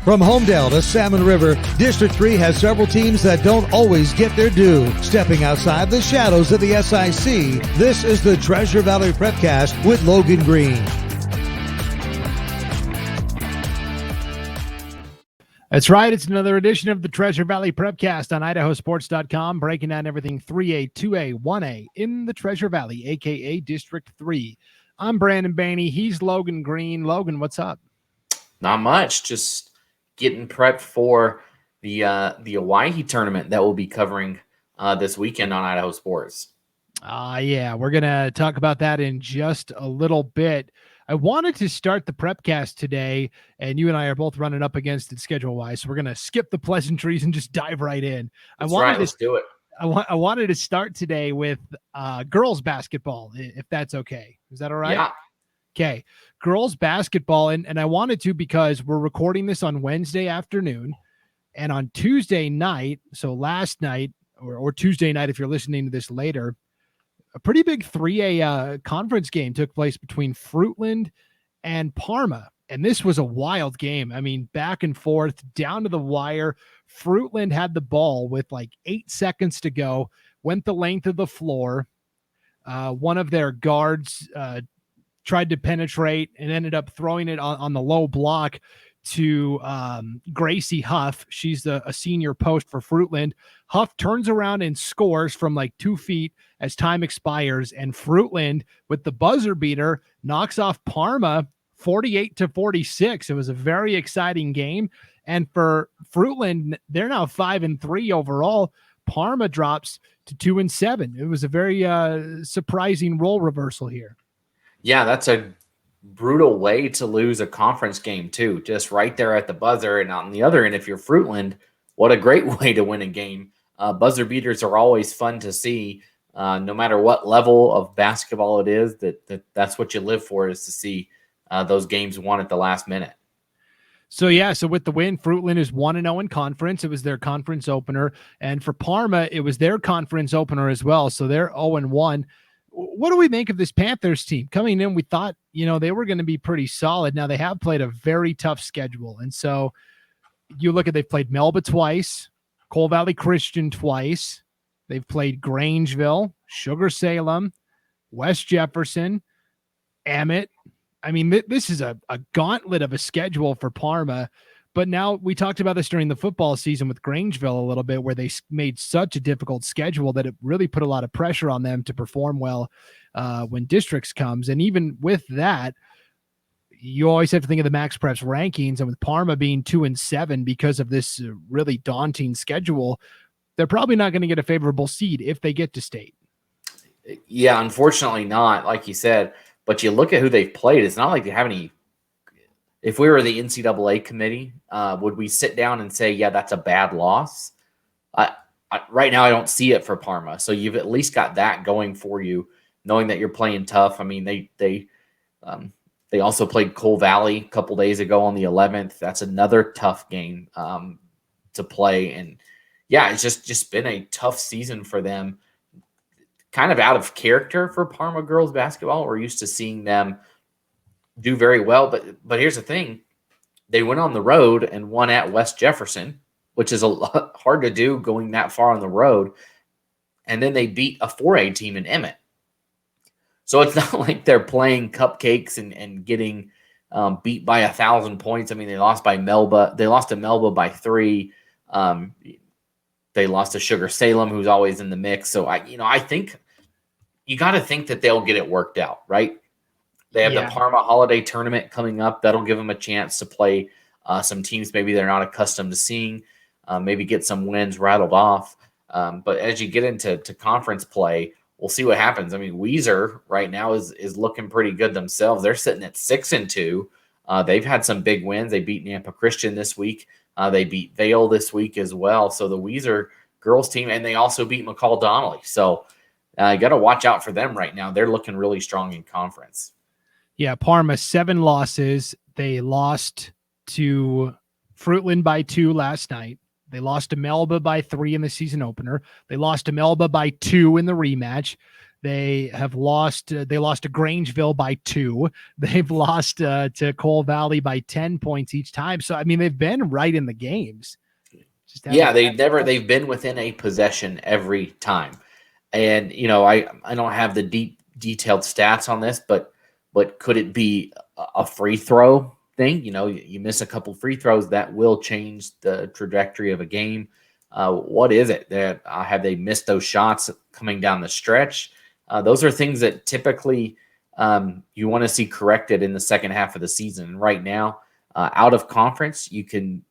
From Homedale to Salmon River, District 3 has several teams that don't always get their due. Stepping outside the shadows of the SIC, this is the Treasure Valley Prepcast with Logan Green. That's right. It's another edition of the Treasure Valley Prepcast on IdahoSports.com, breaking down everything 3A, 2A, 1A in the Treasure Valley, a.k.a. District 3. I'm Brandon Baney. He's Logan Green. Logan, what's up? Not much. Just getting prepped for the Owhyee Tournament that we'll be covering this weekend on Idaho Sports. Yeah, we're going to talk about that in just a little bit. I wanted to start the Prepcast today, and you and I are both running up against it schedule-wise, so we're going to skip the pleasantries and just dive right in. Let's do it. I wanted to start today with girls basketball, if that's okay. Is that all right? Yeah. Okay. Girls basketball, and I wanted to because we're recording this on Wednesday afternoon, and on Tuesday night, so last night, or Tuesday night if you're listening to this later, a pretty big 3A conference game took place between Fruitland and Parma. And this was a wild game. I mean, back and forth, down to the wire. Fruitland had the ball with like 8 seconds to go, went the length of the floor. One of their guards tried to penetrate and ended up throwing it on the low block to Gracie Huff. She's a senior post for Fruitland. Huff turns around and scores from like 2 feet as time expires, and Fruitland, with the buzzer beater, knocks off Parma 48-46. It was a very exciting game, and for Fruitland, they're now 5-3 overall. Parma drops to 2-7. It was a very surprising role reversal here. Yeah, that's a brutal way to lose a conference game too, just right there at the buzzer. And on the other end, if you're Fruitland, what a great way to win a game. Buzzer beaters are always fun to see, no matter what level of basketball it is. That's what you live for, is to see those games won at the last minute. So with the win, Fruitland is 1-0 in conference. It was their conference opener, and for Parma, it was their conference opener as well. So they're 0-1. What do we make of this Panthers team? Coming in, we thought, they were going to be pretty solid. Now they have played a very tough schedule. And so you look at, they've played Melba twice, Coal Valley Christian twice. They've played Grangeville, Sugar Salem, West Jefferson, Emmett. I mean, this is a gauntlet of a schedule for Parma. But now we talked about this during the football season with Grangeville a little bit, where they made such a difficult schedule that it really put a lot of pressure on them to perform well when districts comes. And even with that, you always have to think of the Max Preps rankings, and with Parma being 2-7 because of this really daunting schedule, they're probably not going to get a favorable seed if they get to state. Yeah, unfortunately not, like you said. But you look at who they've played, it's not like they have any. If we were the NCAA committee, would we sit down and say, yeah, that's a bad loss? Right now, I don't see it for Parma. So you've at least got that going for you, knowing that you're playing tough. I mean, they also played Coal Valley a couple days ago on the 11th. That's another tough game to play. And, yeah, it's just been a tough season for them. Kind of out of character for Parma girls basketball. We're used to seeing them do very well, but here's the thing. They went on the road and won at West Jefferson, which is a lot hard to do going that far on the road. And then they beat a 4A team in Emmett. So it's not like they're playing cupcakes and getting beat by 1,000 points. I mean, they lost by Melba. They lost to Melba by 3. They lost to Sugar Salem, who's always in the mix. So I think you got to think that they'll get it worked out, right? They have the Parma Holiday Tournament coming up. That'll give them a chance to play some teams maybe they're not accustomed to seeing, maybe get some wins rattled off. But as you get into conference play, we'll see what happens. I mean, Weiser right now is looking pretty good themselves. They're sitting at 6-2. They've had some big wins. They beat Nampa Christian this week. They beat Vail this week as well. So the Weiser girls team, and they also beat McCall Donnelly. So you got to watch out for them right now. They're looking really strong in conference. Yeah, Parma, 7 losses. They lost to Fruitland by 2 last night. They lost to Melba by 3 in the season opener. They lost to Melba by 2 in the rematch. They have lost. They lost to Grangeville by 2. They've lost to Cole Valley by 10 points each time. So, I mean, they've been right in the games. They've been within a possession every time. And, I don't have the detailed stats on this, but could it be a free throw thing? You miss a couple free throws, that will change the trajectory of a game. What is it? Have they missed those shots coming down the stretch? Those are things that typically you want to see corrected in the second half of the season. And right now, out of conference, you can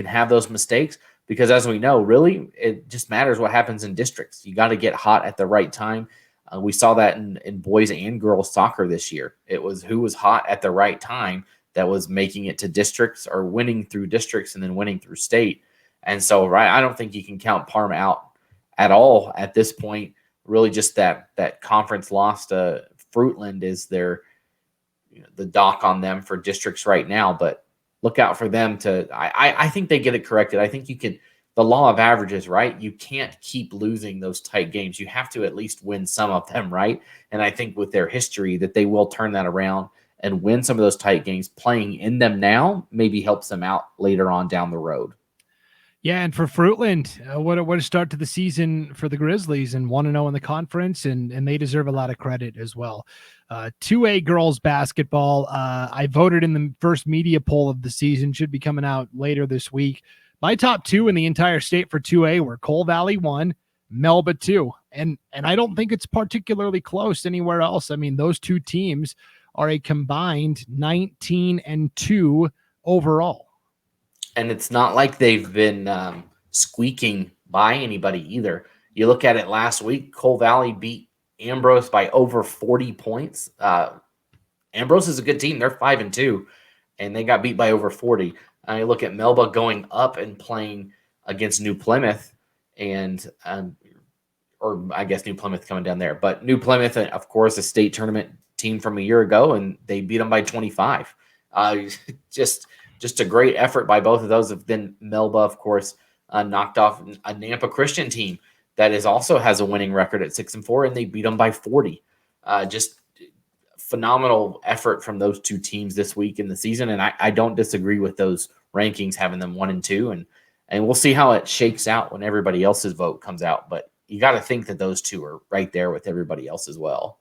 have those mistakes because, as we know, really it just matters what happens in districts. You got to get hot at the right time. We saw that in boys and girls soccer this year. It was who was hot at the right time that was making it to districts or winning through districts and then winning through state. And so, I don't think you can count Parma out at all at this point. Really, just that conference loss to Fruitland is the dock on them for districts right now. But look out for them to. I think they get it corrected. I think you can. The law of averages, right? You can't keep losing those tight games. You have to at least win some of them, right? And I think with their history that they will turn that around and win some of those tight games. Playing in them now maybe helps them out later on down the road. Yeah, and for Fruitland, what a start to the season for the Grizzlies, and 1-0 in the conference, and they deserve a lot of credit as well. 2A girls basketball, I voted in the first media poll of the season, should be coming out later this week. My top 2 in the entire state for 2A were Cole Valley 1, Melba 2, and I don't think it's particularly close anywhere else. I mean, those 2 teams are a combined 19-2 overall. And it's not like they've been squeaking by anybody either. You look at it last week, Cole Valley beat Ambrose by over 40 points. Ambrose is a good team. They're 5-2, and they got beat by over 40. You look at Melba going up and playing against New Plymouth, and or I guess New Plymouth coming down there. But New Plymouth, of course, a state tournament team from a year ago, and they beat them by 25. Just a great effort by both of those. Then Melba, of course, knocked off a Nampa Christian team that also has a winning record at 6-4, and they beat them by 40. Just phenomenal effort from those 2 teams this week in the season, and I don't disagree with those rankings having them 1-2, and we'll see how it shakes out when everybody else's vote comes out. But you got to think that those 2 are right there with everybody else as well.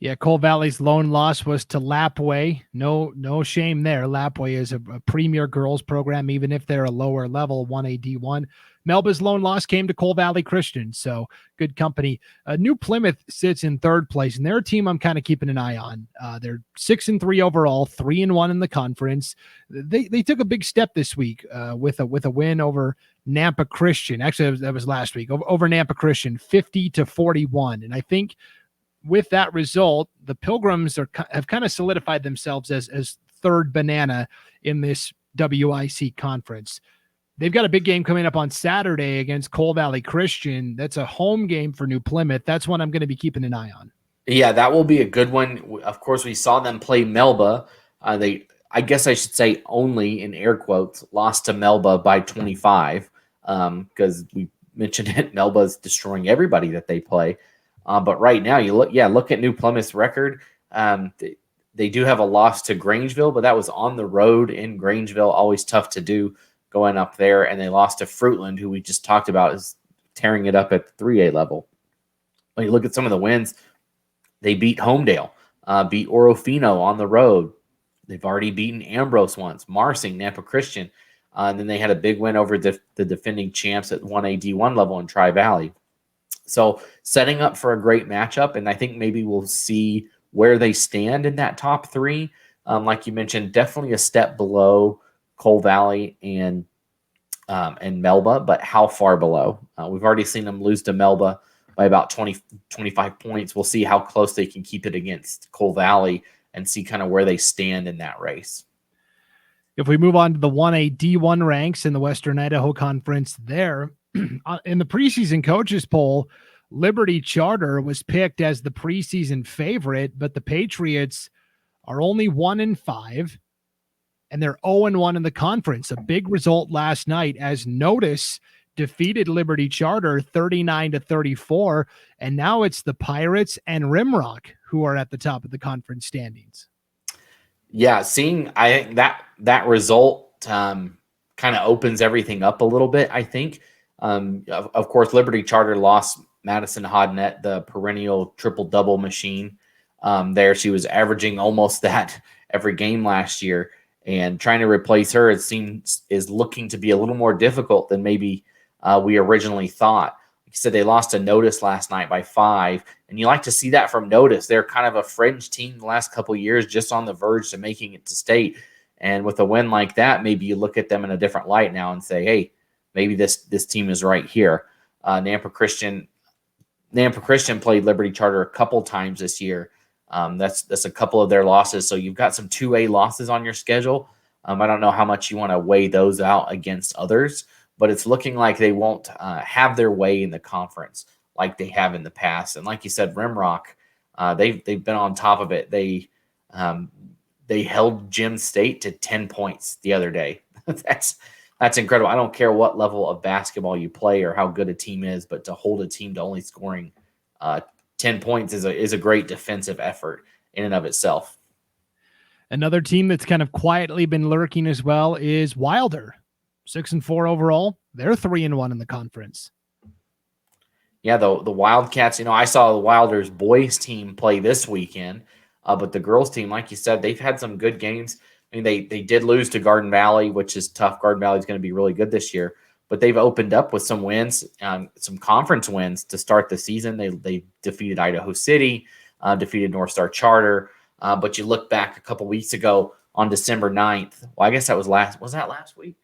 Yeah, Cole Valley's lone loss was to Lapway. No shame there. Lapway is a premier girls program, even if they're a lower level 1A D1. Melba's lone loss came to Cole Valley Christian, so good company. New Plymouth sits in 3rd place, and they're a team I'm kind of keeping an eye on. They're 6-3 overall, 3-1 in the conference. They took a big step this week with a win over Nampa Christian. Actually, that was last week over Nampa Christian, 50-41, and I think with that result, the Pilgrims have kind of solidified themselves as 3rd banana in this WIC conference. They've got a big game coming up on Saturday against Cole Valley Christian. That's a home game for New Plymouth. That's one I'm going to be keeping an eye on. Yeah, that will be a good one. Of course, we saw them play Melba. I guess I should say only, in air quotes, lost to Melba by 25 because we mentioned it. Melba's destroying everybody that they play. But right now, look at New Plymouth's record. They do have a loss to Grangeville, but that was on the road in Grangeville. Always tough to do going up there. And they lost to Fruitland, who we just talked about is tearing it up at the 3A level. When you look at some of the wins, they beat Homedale, beat Orofino on the road. They've already beaten Ambrose once, Marsing, Nampa Christian. And then they had a big win over the defending champs at 1A D1 level in Tri-Valley. So setting up for a great matchup, and I think maybe we'll see where they stand in that top 3. Like you mentioned, definitely a step below Cole Valley and Melba, but how far below? We've already seen them lose to Melba by about 25 points. We'll see how close they can keep it against Cole Valley and see kind of where they stand in that race. If we move on to the 1A D1 ranks in the Western Idaho Conference there, in the preseason coaches poll, Liberty Charter was picked as the preseason favorite, but the Patriots are only 1-5, and they're 0-1 in the conference. A big result last night as Notice defeated Liberty Charter 39-34, and now it's the Pirates and Rimrock who are at the top of the conference standings. Yeah, I think that result kind of opens everything up a little bit, I think. Of course, Liberty Charter lost Madison Hodnett, the perennial triple-double machine. There, she was averaging almost that every game last year, and trying to replace her, it seems, is looking to be a little more difficult than maybe we originally thought. Like you said, they lost to Notice last night by 5, and you like to see that from Notice. They're kind of a fringe team the last couple of years, just on the verge to making it to state. And with a win like that, maybe you look at them in a different light now and say, hey, maybe this team is right here. Nampa Christian played Liberty Charter a couple times this year. That's a couple of their losses. So you've got some 2A losses on your schedule. I don't know how much you want to weigh those out against others, but it's looking like they won't have their way in the conference like they have in the past. And like you said, Rimrock, they've been on top of it. They held Gem State to 10 points the other day. That's incredible. I don't care what level of basketball you play or how good a team is, but to hold a team to only scoring 10 points is a great defensive effort in and of itself. Another team that's kind of quietly been lurking as well is Wilder. 6-4 overall. They're 3-1 in the conference. Yeah, the Wildcats, I saw the Wilders boys team play this weekend, but the girls team, like you said, they've had some good games. I mean, they did lose to Garden Valley, which is tough. Garden Valley is going to be really good this year, but they've opened up with some wins, some conference wins to start the season. They defeated Idaho City, defeated North Star Charter, but you look back a couple weeks ago on December 9th. Well, I guess that was last week?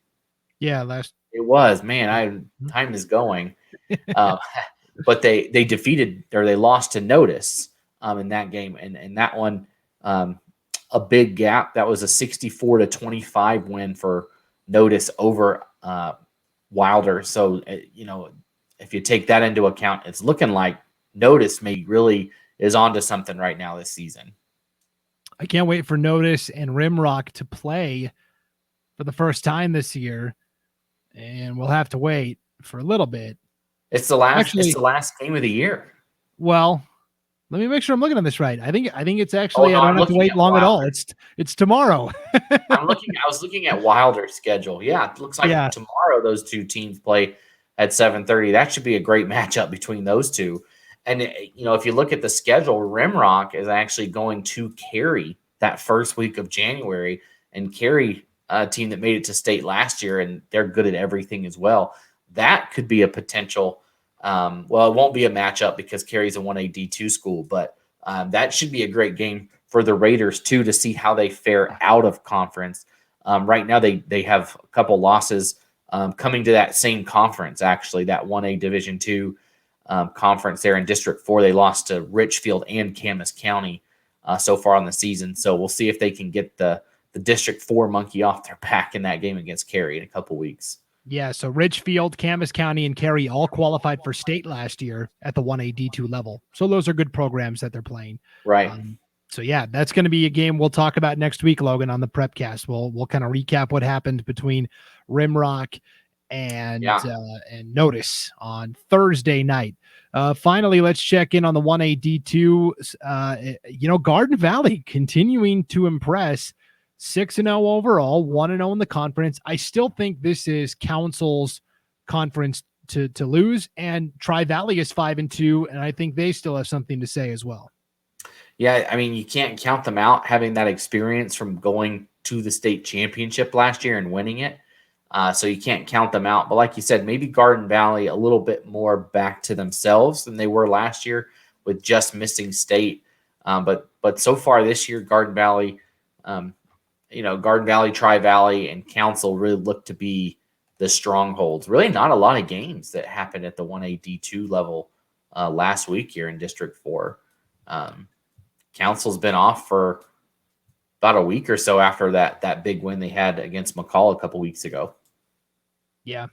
Yeah, It was. Man, time is going. But they defeated, or they lost to Notice in that game, and that one. A big gap. That was a 64-25 win for Notice over Wilder. So, if you take that into account, it's looking like Notice really is onto something right now this season. I can't wait for Notice and Rimrock to play for the first time this year, and we'll have to wait for a little bit. It's the last game of the year. Well, let me make sure I'm looking at this right. I think it's actually, I don't have to wait long at all. It's tomorrow. I was looking at Wilder's schedule. Yeah, it looks like tomorrow those two teams play at 7:30. That should be a great matchup between those two. And if you look at the schedule, Rimrock is actually going to Cary that first week of January, and Cary, a team that made it to state last year, and they're good at everything as well. That could be a potential. Well, it won't be a matchup because Cary's a 1A D2 school, but that should be a great game for the Raiders too, to see how they fare out of conference. Right now they have a couple losses coming to that same conference, actually, that 1A Division II conference there in District 4. They lost to Richfield and Camas County so far on the season. So we'll see if they can get the District 4 monkey off their back in that game against Cary in a couple weeks. Yeah, so Richfield, Camas County, and Cary all qualified for state last year at the 1A D2 level. So those are good programs that they're playing. Right. So yeah, that's going to be a game we'll talk about next week, Logan, on the Prepcast. We'll kind of recap what happened between Rimrock and Notice on Thursday night. Finally, let's check in on the 1A D2. Garden Valley continuing to impress. 6-0 overall, 1-0 in the conference. I still think this is Council's conference to lose, and Tri-Valley is 5-2, and I think they still have something to say as well. Yeah, I mean, you can't count them out, having that experience from going to the state championship last year and winning it. So you can't count them out. But like you said, maybe Garden Valley a little bit more back to themselves than they were last year with just missing state. But so far this year, Garden Valley, Tri-Valley, and Council really look to be the strongholds. Really not a lot of games that happened at the 1A D2 level last week here in District 4. Council's been off for about a week or so after that big win they had against McCall a couple weeks ago. Yeah.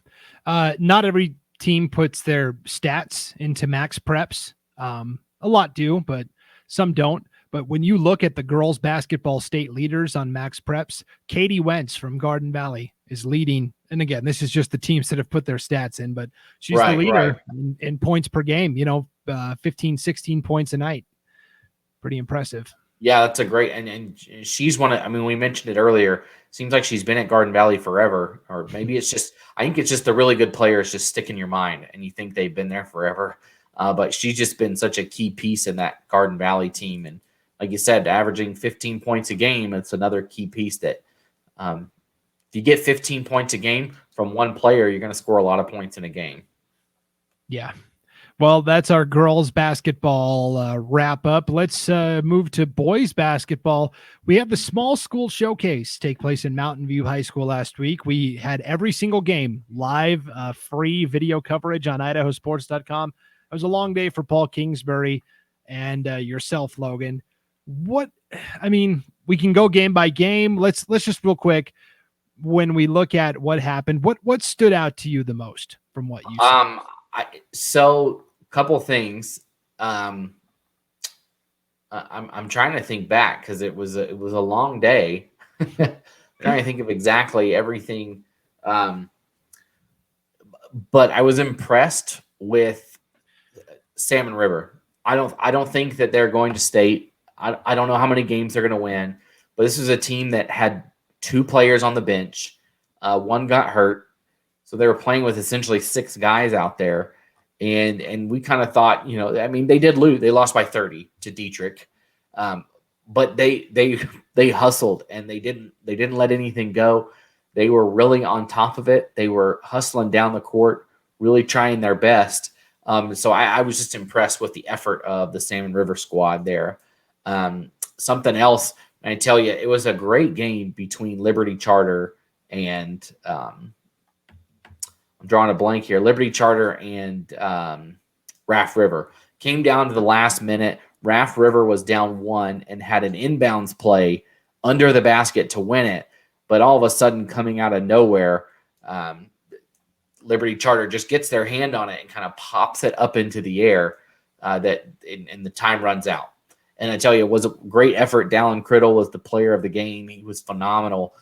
Not every team puts their stats into max preps. A lot do, but some don't. But when you look at the girls basketball state leaders on max preps, Katie Wentz from Garden Valley is leading and again, this is just the teams that have put their stats in, but she's Right, the leader right. in points per game, 15, 16 points a night. Pretty impressive. Yeah, that's a great, and she's one of, I mean, we mentioned it earlier. Seems like she's been at Garden Valley forever, or maybe it's just, I think it's just the really good players just stick in your mind and you think they've been there forever. But she's just been such a key piece in that Garden Valley team. And like you said, averaging 15 points a game, it's another key piece that if you get 15 points a game from one player, you're going to score a lot of points in a game. Yeah. Well, that's our girls basketball wrap up. Let's move to boys basketball. We had the small school showcase take place in Mountain View High School last week. We had every single game live, free video coverage on IdahoSports.com. It was a long day for Paul Kingsbury and yourself, Logan. We can go game by game. Let's just real quick, when we look at what happened, what stood out to you the most from what you saw? So couple things. I'm trying to think back because it was a long day. Trying to think of exactly everything. But I was impressed with Salmon River. I don't think that they're going to state. I don't know how many games they're going to win, but this is a team that had 2 players on the bench. One got hurt, so they were playing with essentially 6 guys out there. And we kind of thought, they did lose. They lost by 30 to Dietrich, but they hustled and they didn't let anything go. They were really on top of it. They were hustling down the court, really trying their best. So I was just impressed with the effort of the Salmon River squad there. Something else, I tell you, it was a great game between Liberty Charter and I'm drawing a blank here. Liberty Charter and Raft River came down to the last minute. Raft River was down 1 and had an inbounds play under the basket to win it. But all of a sudden, coming out of nowhere, Liberty Charter just gets their hand on it and kind of pops it up into the air. And the time runs out. And I tell you, it was a great effort. Dallin Criddle was the player of the game. He was phenomenal.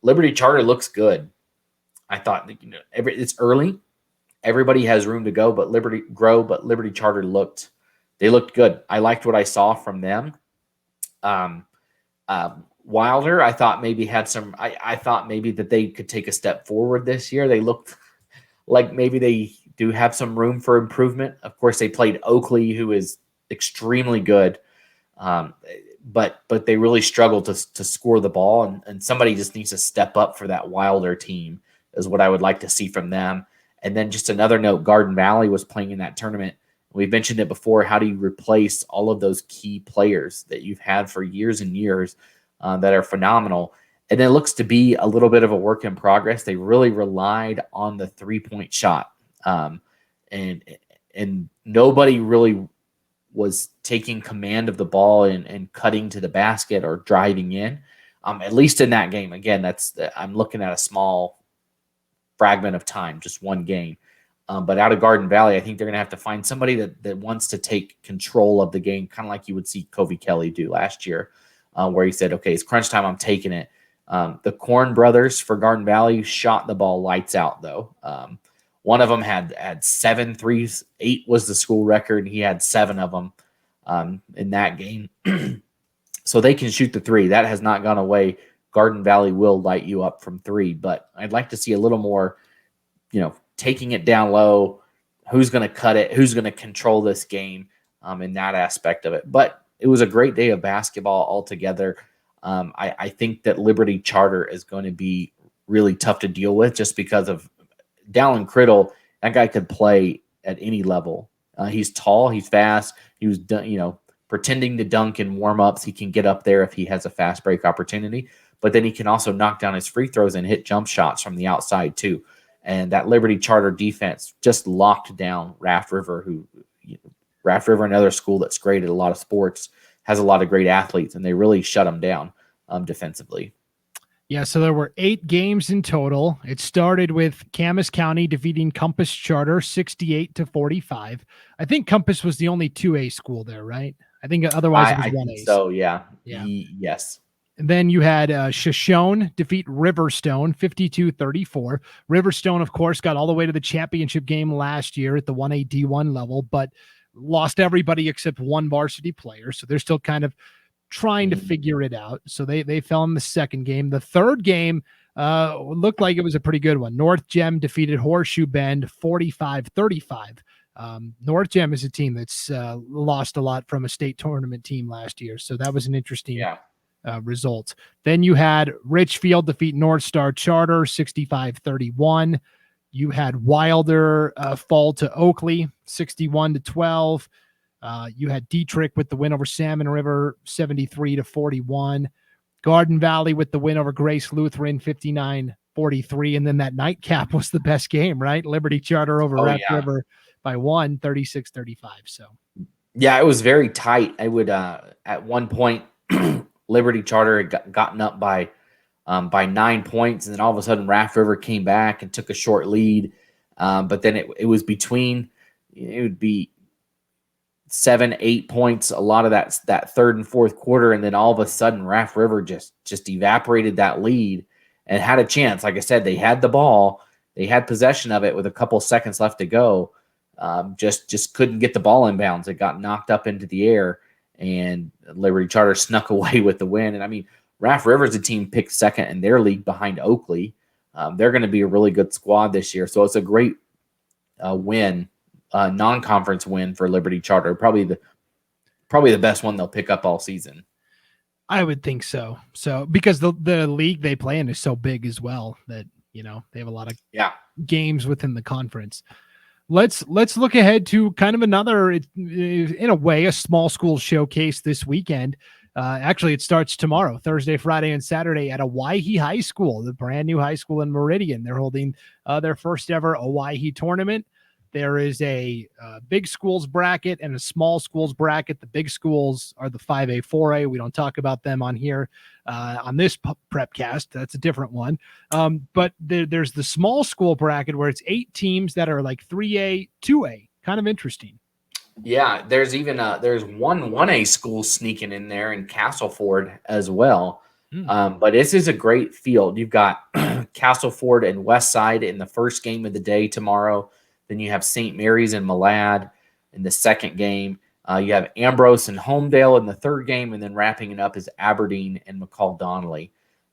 Liberty Charter looks good. I thought, it's early. Everybody has room to go, but Liberty Charter looked good. I liked what I saw from them. Wilder, I thought maybe had some. I thought maybe that they could take a step forward this year. They looked like maybe they do have some room for improvement. Of course, they played Oakley, who is extremely good, but they really struggled to score the ball, and somebody just needs to step up for that Wilder team. Is what I would like to see from them. And then just another note, Garden Valley was playing in that tournament. We've mentioned it before. How do you replace all of those key players that you've had for years and years that are phenomenal? And it looks to be a little bit of a work in progress. They really relied on the 3-point shot. And nobody really was taking command of the ball and cutting to the basket or driving in. At least in that game. Again, I'm looking at a small fragment of time, just one game. But out of Garden Valley, I think they're going to have to find somebody that wants to take control of the game, kind of like you would see Covey Kelly do last year, where he said, okay, it's crunch time, I'm taking it. The Korn brothers for Garden Valley shot the ball lights out, though. One of them had 7 threes. 8 was the school record. He had 7 of them in that game. So they can shoot the 3. That has not gone away. Garden Valley will light you up from 3, but I'd like to see a little more, taking it down low. Who's going to cut it? Who's going to control this game in that aspect of it? But it was a great day of basketball altogether. I think that Liberty Charter is going to be really tough to deal with just because of Dallin Criddle. That guy could play at any level. He's tall. He's fast. He was, pretending to dunk in warm-ups. He can get up there if he has a fast break opportunity. But then he can also knock down his free throws and hit jump shots from the outside too. And that Liberty Charter defense just locked down Raft River, Raft River, another school that's great at a lot of sports, has a lot of great athletes, and they really shut them down defensively. Yeah, so there were 8 games in total. It started with Camas County defeating Compass Charter 68-45. I think Compass was the only 2A school there, right? I think otherwise it was 1A. So, yeah. Yeah. Yes. And then you had Shoshone defeat Riverstone 52-34. Riverstone, of course, got all the way to the championship game last year at the 1A D1 level, but lost everybody except one varsity player. So they're still kind of trying to figure it out. So they fell in the second game. The third game looked like it was a pretty good one. North Gem defeated Horseshoe Bend 45-35. North Gem is a team that's lost a lot from a state tournament team last year. So that was an interesting result. Then you had Richfield defeat North Star Charter 65-31. You had Wilder fall to Oakley 61-12. You had Dietrich with the win over Salmon River 73-41. Garden Valley with the win over Grace Lutheran 59-43. And then that nightcap was the best game, right? Liberty Charter over Raft River by 36-35. So yeah, it was very tight. I would at one point Liberty Charter had gotten up by 9 points, and then all of a sudden Raft River came back and took a short lead. But then it was between, it would be 7-8 points a lot of that third and fourth quarter, and then all of a sudden Raft River just evaporated that lead and had a chance. Like I said, they had the ball, they had possession of it with a couple seconds left to go. Just couldn't get the ball in bounds. It got knocked up into the air, and Liberty Charter snuck away with the win. And I mean, Raft River's a team picked second in their league behind Oakley. They're going to be a really good squad this year. So it's a great win, non-conference win for Liberty Charter. Probably the best one they'll pick up all season. I would think so. So because the league they play in is so big as well that, you know, they have a lot of games within the conference. Let's look ahead to kind of another, in a way, a small school showcase this weekend. Actually, it starts tomorrow, Thursday, Friday, and Saturday at Owhyee High School, the brand new high school in Meridian. They're holding their first ever Owhyee Tournament. There is a big schools bracket and a small schools bracket. The big schools are the 5A, 4A. We don't talk about them on here on this Prepcast. That's a different one. But there's the small school bracket where it's 8 teams that are like 3A, 2A. Kind of interesting. Yeah, there's even there's one 1A school sneaking in there in Castleford as well. But this is a great field. You've got Castleford and Westside in the first game of the day tomorrow. Then you have St. Mary's and Malad in the second game. You have Ambrose and Homedale in the third game, and then wrapping it up is Aberdeen and McCall Donnelly.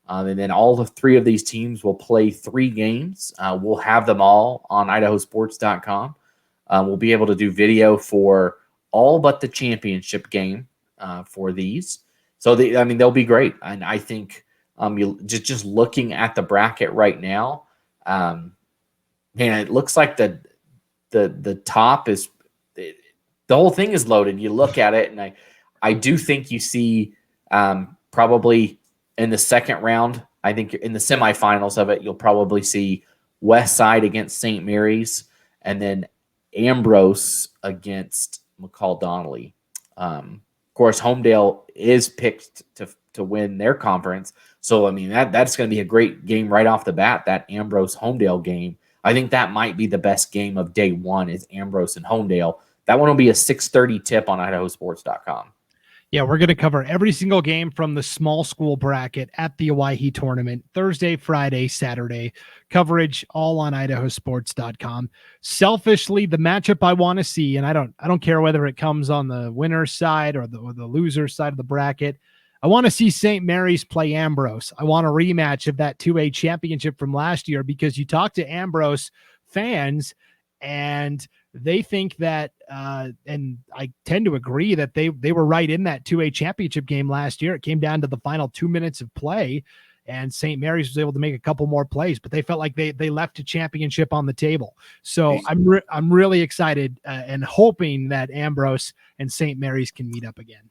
And then all the 3 of these teams will play 3 games. We'll have them all on IdahoSports.com. We'll be able to do video for all but the championship game for these. So they'll be great. And I think you just looking at the bracket right now, man, it looks like the top is the whole thing is loaded. You look at it, and I do think you see probably in the second round, I think in the semifinals of it, you'll probably see Westside against St. Mary's, and then Ambrose against McCall Donnelly. Of course, Homedale is picked to win their conference. So, I mean, that's going to be a great game right off the bat, that Ambrose-Homedale game. I think that might be the best game of day one is Ambrose and Homedale. That one will be a 6:30 tip on IdahoSports.com. Yeah, we're going to cover every single game from the small school bracket at the Owhyee Tournament, Thursday, Friday, Saturday. Coverage all on IdahoSports.com. Selfishly, the matchup I want to see, and I don't care whether it comes on the winner's side or the loser's side of the bracket, I want to see St. Mary's play Ambrose. I want a rematch of that 2A championship from last year, because you talk to Ambrose fans and they think that, and I tend to agree that they were right in that 2A championship game last year. It came down to the final 2 minutes of play, and St. Mary's was able to make a couple more plays, but they felt like they left a championship on the table. So I'm really excited and hoping that Ambrose and St. Mary's can meet up again.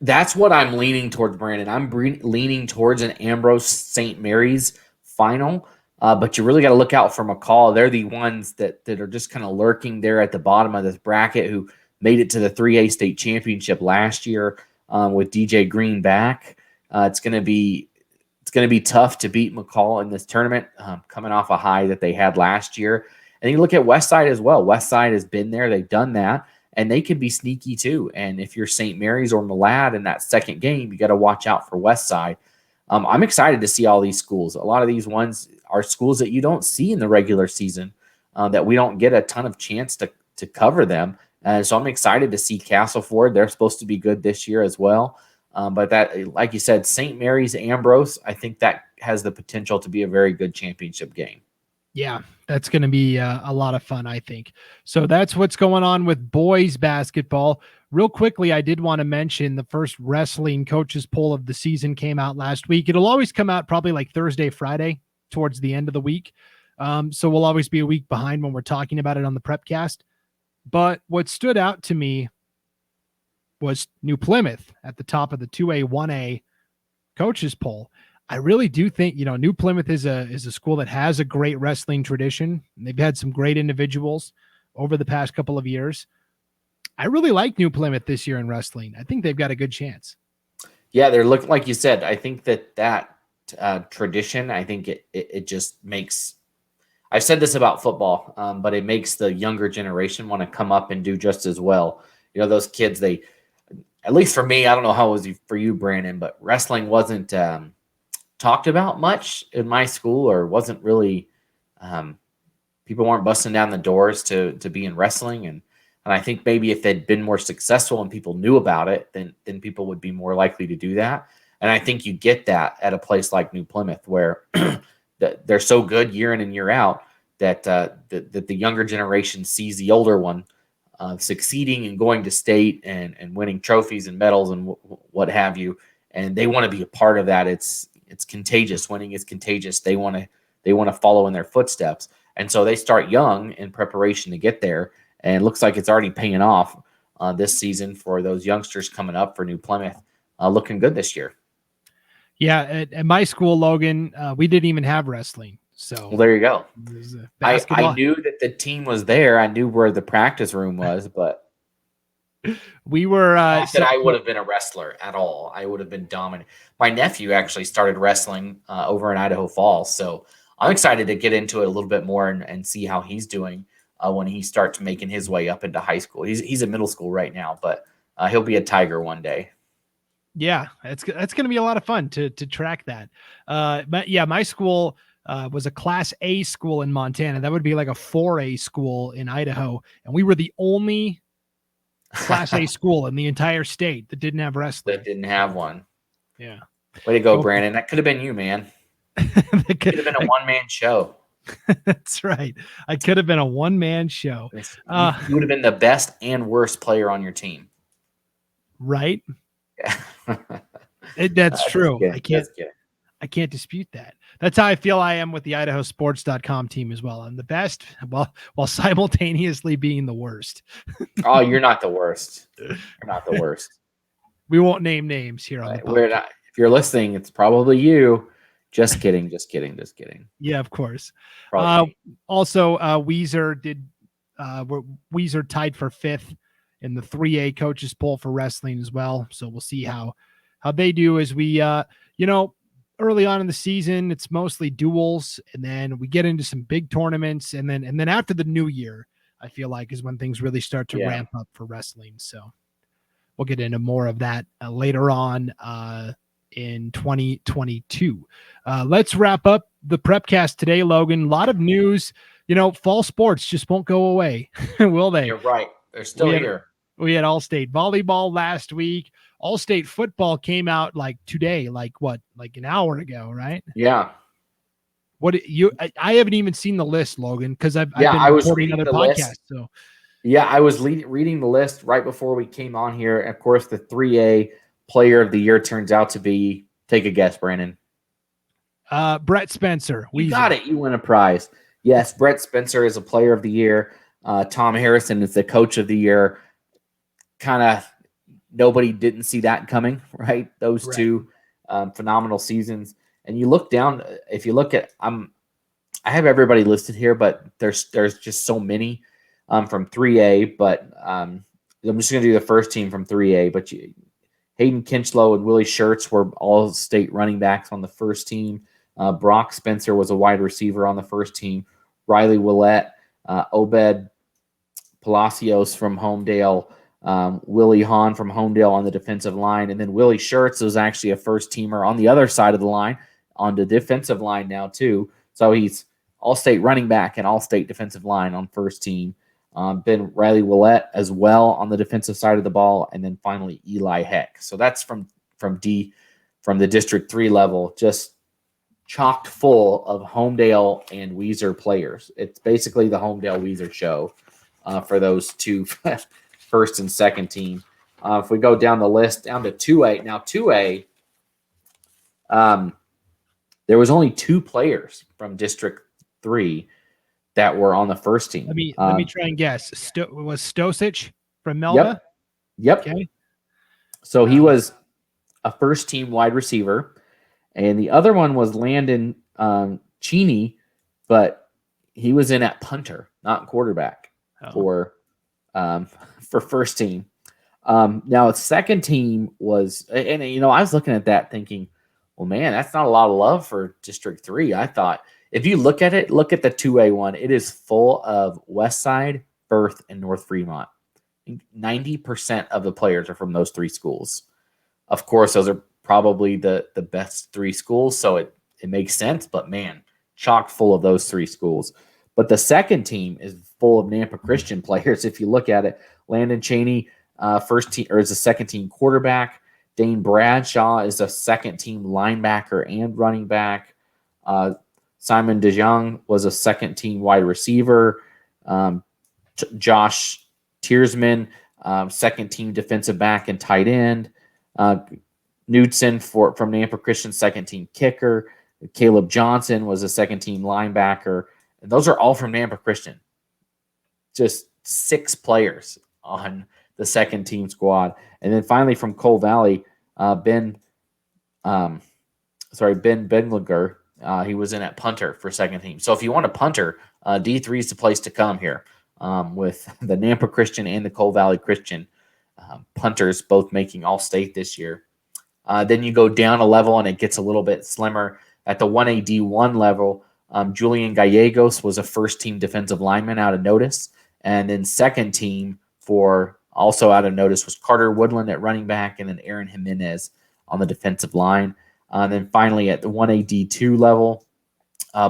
That's what I'm leaning towards, Brandon. I'm leaning towards an Ambrose St. Mary's final, but you really got to look out for McCall. They're the ones that are just kind of lurking there at the bottom of this bracket, who made it to the 3A state championship last year with DJ Green back. It's going to be tough to beat McCall in this tournament, coming off a high that they had last year. And you look at Westside as well. Westside has been there. They've done that. and they can be sneaky too. And if you're St. Mary's or Malad in that second game, you got to watch out for Westside. I'm excited to see all these schools. A lot of these ones are schools that you don't see in the regular season, that we don't get a ton of chance to cover them. So I'm excited to see Castleford. They're supposed to be good this year as well. But that, like you said, St. Mary's, Ambrose, I think that has the potential to be a very good championship game. Yeah, that's going to be a lot of fun, I think. So that's what's going on with boys basketball. Real quickly, I did want to mention the first wrestling coaches poll of the season came out last week. It'll always come out probably like Thursday, Friday, towards the end of the week. So we'll always be a week behind when we're talking about it on the Prepcast. But what stood out to me was New Plymouth at the top of the 2A, 1A coaches poll. I really do think, New Plymouth is a school that has a great wrestling tradition. And they've had some great individuals over the past couple of years. I really like New Plymouth this year in wrestling. I think they've got a good chance. Yeah, they're looking, like you said, I think that tradition, I think it just makes, I've said this about football, but it makes the younger generation want to come up and do just as well. Those kids, at least for me, I don't know how it was for you, Brandon, but wrestling wasn't talked about much in my school, or wasn't really, people weren't busting down the doors to be in wrestling. And I think maybe if they'd been more successful and people knew about it, then people would be more likely to do that. And I think you get that at a place like New Plymouth, where they're so good year in and year out that the younger generation sees the older one succeeding and going to state and winning trophies and medals and what have you. And they want to be a part of that. It's contagious. Winning is contagious. They want to follow in their footsteps. And so they start young in preparation to get there. And it looks like it's already paying off this season for those youngsters coming up for New Plymouth, looking good this year. Yeah, at my school, Logan, we didn't even have wrestling. So well, there you go. Basketball. I knew that the team was there. I knew where the practice room was, but we were. Not that I would have been a wrestler at all. I would have been dominant. My nephew actually started wrestling over in Idaho Falls, so I'm excited to get into it a little bit more and see how he's doing when he starts making his way up into high school. He's in middle school right now, but he'll be a Tiger one day. Yeah, that's going to be a lot of fun to track that. But yeah, my school was a Class A school in Montana. That would be like a 4A school in Idaho, and we were the only Class A school in the entire state that didn't have wrestling. That didn't have one. Yeah. Way to go, Brandon. That could have been you, man. It could have been a one-man show. That's right. I could have been a one-man show. You would have been the best and worst player on your team. Right? Yeah. That's true. I can't dispute that. That's how I feel I am with the IdahoSports.com team as well. I'm the best while simultaneously being the worst. Oh, you're not the worst. You're not the worst. We won't name names here on the podcast. We're not. If you're listening, it's probably you. Just kidding. Just kidding. Just kidding. Yeah, of course. Also, Weezer Weezer tied for 5th in the 3A coaches poll for wrestling as well. So we'll see how they do as we, early on in the season, it's mostly duels, and then we get into some big tournaments, and then after the new year, I feel like is when things really start to ramp up for wrestling. So we'll get into more of that later on in 2022. Let's wrap up the Prepcast today, Logan. A lot of news. Fall sports just won't go away, will they? you're right. They're still here. We had All-State volleyball last week. All-State football came out today, like an hour ago, right? Yeah. I haven't even seen the list, Logan, because I've been recording other podcasts. So yeah, I was reading the list right before we came on here. Of course, the 3A player of the year turns out to be, take a guess, Brandon. Brett Spencer. You got it. You win a prize. Yes, Brett Spencer is a player of the year. Tom Harrison is the coach of the year. Kind of nobody didn't see that coming, right? Those two phenomenal seasons. And you look down, if you look at, I have everybody listed here, but there's just so many from 3A. But I'm just going to do the first team from 3A. But Hayden Kinchlow and Willie Schertz were all-state running backs on the first team. Brock Spencer was a wide receiver on the first team. Riley Willett, Obed Palacios from Homedale, Willie Hahn from Homedale on the defensive line, and then Willie Schertz was actually a first teamer on the other side of the line, on the defensive line now too. So he's all-state running back and all-state defensive line on first team. Ben Riley Willett as well on the defensive side of the ball, and then finally Eli Heck. So that's from the District 3 level, just chocked full of Homedale and Weiser players. It's basically the Homedale-Weiser show for those two first and second team. If we go down the list, down to 2A. Now, 2A, there was only 2 players from District 3 that were on the first team. Let me try and guess. Was Stosic from Melba? Yep. Okay. So he was a first-team wide receiver, and the other one was Landon Cheney, but he was in at punter, not quarterback for first team. Now, second team was, and I was looking at that thinking, well, man, that's not a lot of love for District 3. I thought, if you look at it, look at the 2A one. It is full of Westside, Firth, and North Fremont. 90% of the players are from those 3 schools. Of course, those are probably the best 3 schools, so it makes sense. But, man, chock full of those 3 schools. But the second team is full of Nampa Christian players. If you look at it, Landon Cheney, first team, or is a second team quarterback. Dane Bradshaw is a second team linebacker and running back. Simon DeJong was a second team wide receiver. Josh Tiersman, second team defensive back and tight end. Knudsen from Nampa Christian, second team kicker. Caleb Johnson was a second team linebacker. And those are all from Nampa Christian. Just 6 players on the second team squad. And then finally from Cole Valley, Ben Bengliger, he was in at punter for second team. So if you want a punter, D3 is the place to come here, with the Nampa Christian and the Cole Valley Christian punters both making all-state this year. Then you go down a level and it gets a little bit slimmer. At the 1A D1 level, Julian Gallegos was a first-team defensive lineman out of Notice. And then second team for also out of Notice was Carter Woodland at running back, and then Aaron Jimenez on the defensive line. And then finally at the 1A D2 level,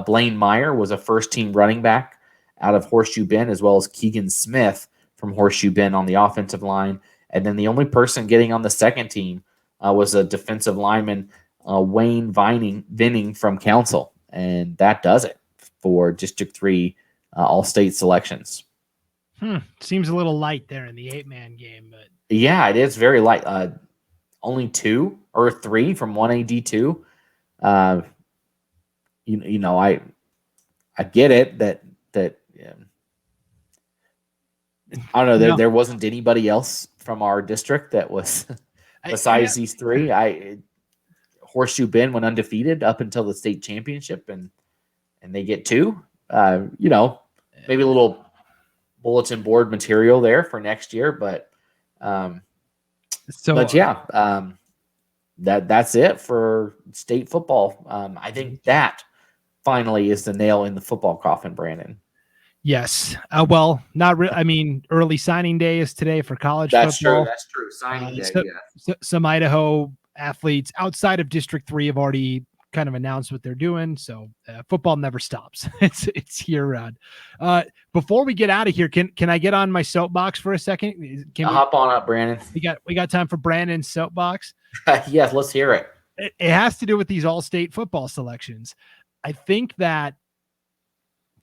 Blaine Meyer was a first-team running back out of Horseshoe Bend, as well as Keegan Smith from Horseshoe Bend on the offensive line. And then the only person getting on the second team was a defensive lineman, Wayne Vinning from Council. And that does it for District 3 all-state selections. Seems a little light there in the 8-man game. But yeah, it is very light. Only 2 or 3 from 1A D2. I get it that I don't know. There wasn't anybody else from our district that was besides these 3. Horseshoe Bend went undefeated up until the state championship, and they get 2. Maybe a little bulletin board material there for next year, but that's it for state football. I think that finally is the nail in the football coffin, Brandon. Yes. Well, not really. I mean, early signing day is today for college football. That's true. Signing day. Some Idaho athletes outside of District 3 have already kind of announced what they're doing. So football never stops. It's year round. Before we get out of here, can I get on my soapbox for a second? Hop on up, Brandon. We got time for Brandon's soapbox. Yes, let's hear it. It has to do with these all-state football selections. I think that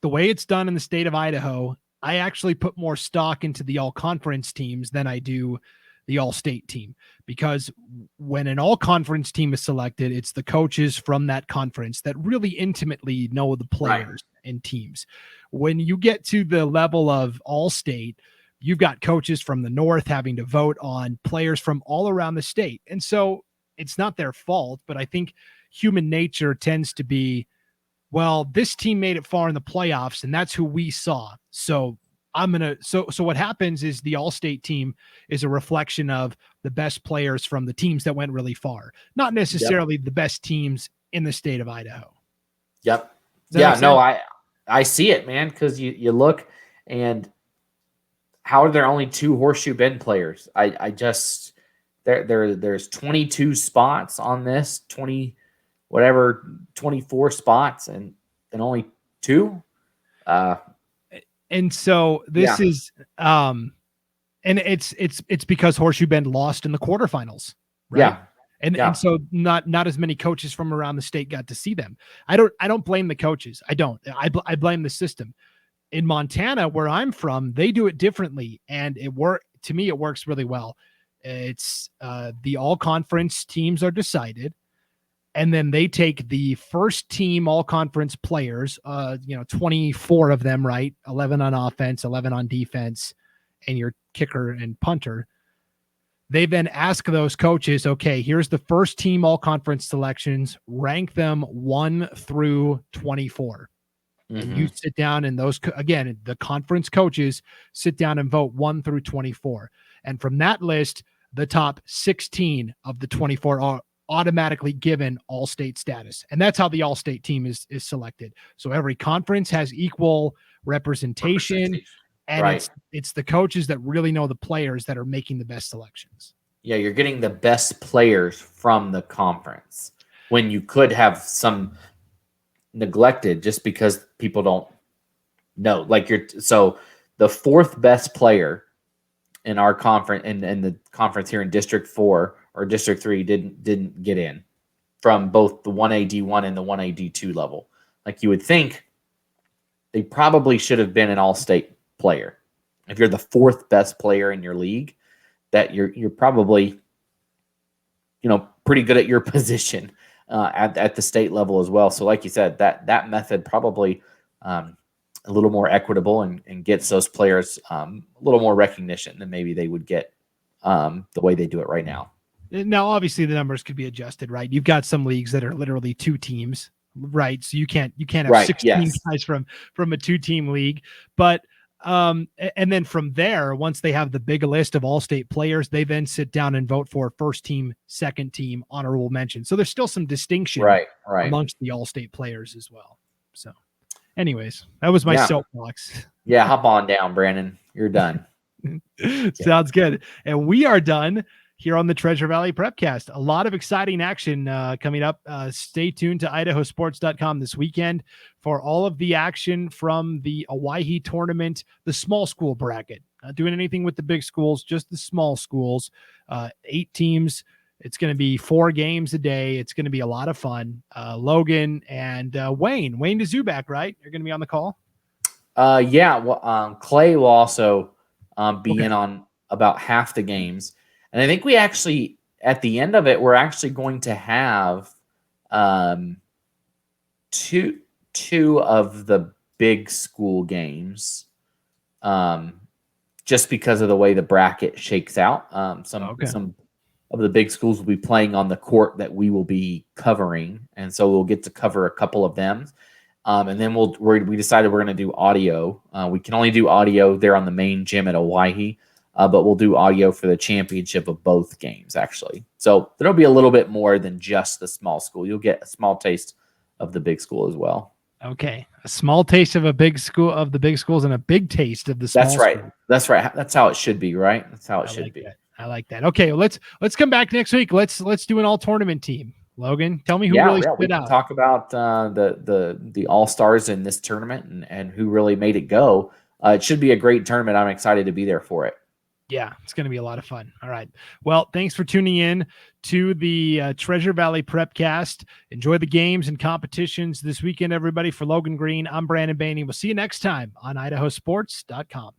the way it's done in the state of Idaho, I actually put more stock into the all-conference teams than I do the all-state team, because when an all-conference team is selected, it's the coaches from that conference that really intimately know the players and teams. When you get to the level of all-state, you've got coaches from the north having to vote on players from all around the state. And so it's not their fault, but I think human nature tends to be, well, this team made it far in the playoffs and that's who we saw. So so what happens is the all-state team is a reflection of the best players from the teams that went really far, not necessarily the best teams in the state of Idaho. Yep. Yeah, no, I see it, man. Cause you look, and how are there only 2 Horseshoe Bend players? I just there's 22 spots on this 24 spots and only 2. And so this is and it's because Horseshoe Bend lost in the quarterfinals, right? Yeah. And so not as many coaches from around the state got to see them. I don't blame the coaches. I blame the system. In Montana, where I'm from, they do it differently, and it works really well. It's the all conference teams are decided, and then they take the first team all conference players, 24 of them, right? 11 on offense, 11 on defense, and your kicker and punter. They then ask those coaches, okay, here's the first team all conference selections, rank them 1 through 24. And you sit down, and the conference coaches sit down and vote 1 through 24. And from that list, the top 16 of the 24 are automatically given all-state status. And that's how the all-state team is selected. So every conference has equal representation. And it's the coaches that really know the players that are making the best selections. Yeah, you're getting the best players from the conference when you could have some neglected just because people don't know. So the 4th best player in our conference and the conference here in District 4 or District 3 didn't get in from both the 1A D1 and the 1A D2 level. Like you would think they probably should have been an all-state player. If you're the 4th best player in your league, that you're probably pretty good at your position at the state level as well. So like you said, that method probably a little more equitable and gets those players a little more recognition than maybe they would get the way they do it right now. Now, obviously, the numbers could be adjusted, right? You've got some leagues that are literally 2 teams, right? So you can't have 16 guys from a 2-team league, but and then from there, once they have the big list of all-state players, they then sit down and vote for first team, second team, honorable mention. So there's still some distinction amongst the all-state players as well. So anyways, that was my soapbox. Yeah, hop on down, Brandon. You're done. Sounds good. And we are done here on the Treasure Valley Prepcast. A lot of exciting action coming up. Stay tuned to IdahoSports.com this weekend for all of the action from the Owhyee Tournament, the small school bracket. Not doing anything with the big schools, just the small schools. 8 teams. It's going to be 4 games a day. It's going to be a lot of fun. Logan and Wayne DeZubak, right? You're going to be on the call? Well, Clay will also be in on about half the games. And I think we actually, at the end of it, we're actually going to have two of the big school games just because of the way the bracket shakes out. Some of the big schools will be playing on the court that we will be covering. And so we'll get to cover a couple of them. And then we decided we're going to do audio. We can only do audio there on the main gym at Owhyee. But we'll do audio for the championship of both games, actually. So there'll be a little bit more than just the small school. You'll get a small taste of the big school as well. Okay. A small taste of the big schools and a big taste of the small That's right. school. That's right. That's how it should be, right? That's how it should be. I like that. Okay, let's come back next week. Let's do an all tournament team. Logan, tell me who really stood out. Talk about the all-stars in this tournament and who really made it go. It should be a great tournament. I'm excited to be there for it. Yeah, it's going to be a lot of fun. All right. Well, thanks for tuning in to the Treasure Valley Prepcast. Enjoy the games and competitions this weekend, everybody. For Logan Green, I'm Brandon Baney. We'll see you next time on IdahoSports.com.